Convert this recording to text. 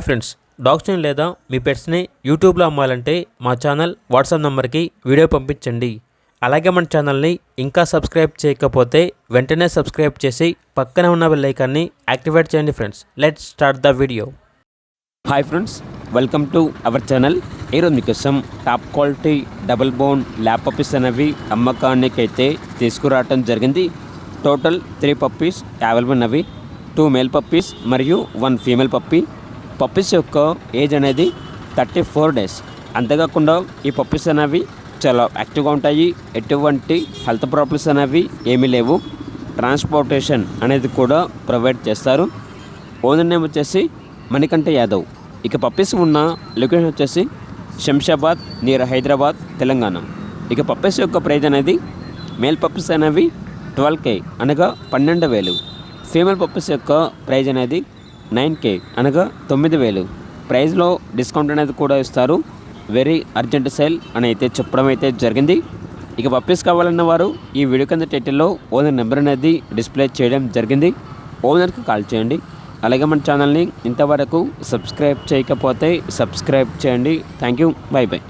Friends, డాగ్స్ని లేదా మీ పెట్స్ని యూట్యూబ్లో అమ్మాలంటే మా ఛానల్ వాట్సాప్ నెంబర్కి వీడియో పంపించండి. అలాగే మన ఛానల్ని ఇంకా సబ్స్క్రైబ్ చేయకపోతే వెంటనే సబ్స్క్రైబ్ చేసి పక్కనే ఉన్న బెల్ ఐకాన్ని యాక్టివేట్ చేయండి. Friends, let's start the video. Hi friends, welcome to our channel. ఈరోజు మీకోసం top quality double bone lab puppies అనేవి అమ్మకానికి అయితే తీసుకురావటం జరిగింది. టోటల్ 3 పప్పీస్ అవైలబుల్ ఉన్నవి. 2 మేల్ పప్పీస్ మరియు 1 ఫీమేల్ పప్పీ. పప్పీస్ యొక్క ఏజ్ అనేది 34 డేస్. అంతేకాకుండా ఈ పప్పీస్ అనేవి చాలా యాక్టివ్గా ఉంటాయి. ఎటువంటి హెల్త్ ప్రాబ్లమ్స్ అనేవి ఏమీ లేవు. ట్రాన్స్పోర్టేషన్ అనేది కూడా ప్రొవైడ్ చేస్తారు. ఓనర్ నేమ్ వచ్చేసి మణికంఠ యాదవ్. ఇక పప్పీస్ ఉన్న లొకేషన్ వచ్చేసి శంషాబాద్ నియర్ హైదరాబాద్, తెలంగాణ. ఇక పప్పీస్ యొక్క ప్రైజ్ అనేది మేల్ పప్పీస్ అనేవి 12K అనగా 12,000. ఫీమేల్ పప్పీస్ యొక్క ప్రైజ్ అనేది 9K అనగా 9,000. ప్రైజ్లో డిస్కౌంట్ అనేది కూడా ఇస్తారు. వెరీ అర్జెంట్ సేల్ అని అయితే చెప్పడం అయితే జరిగింది. ఇక పప్పీస్ కావాలన్న వారు ఈ వీడియో కింద టైటిల్లో ఓనర్ నెంబర్ అనేది డిస్ప్లే చేయడం జరిగింది. ఓనర్కి కాల్ చేయండి. అలాగే మన ఛానల్ని ఇంతవరకు సబ్స్క్రైబ్ చేయకపోతే సబ్స్క్రైబ్ చేయండి. Thank you. By by.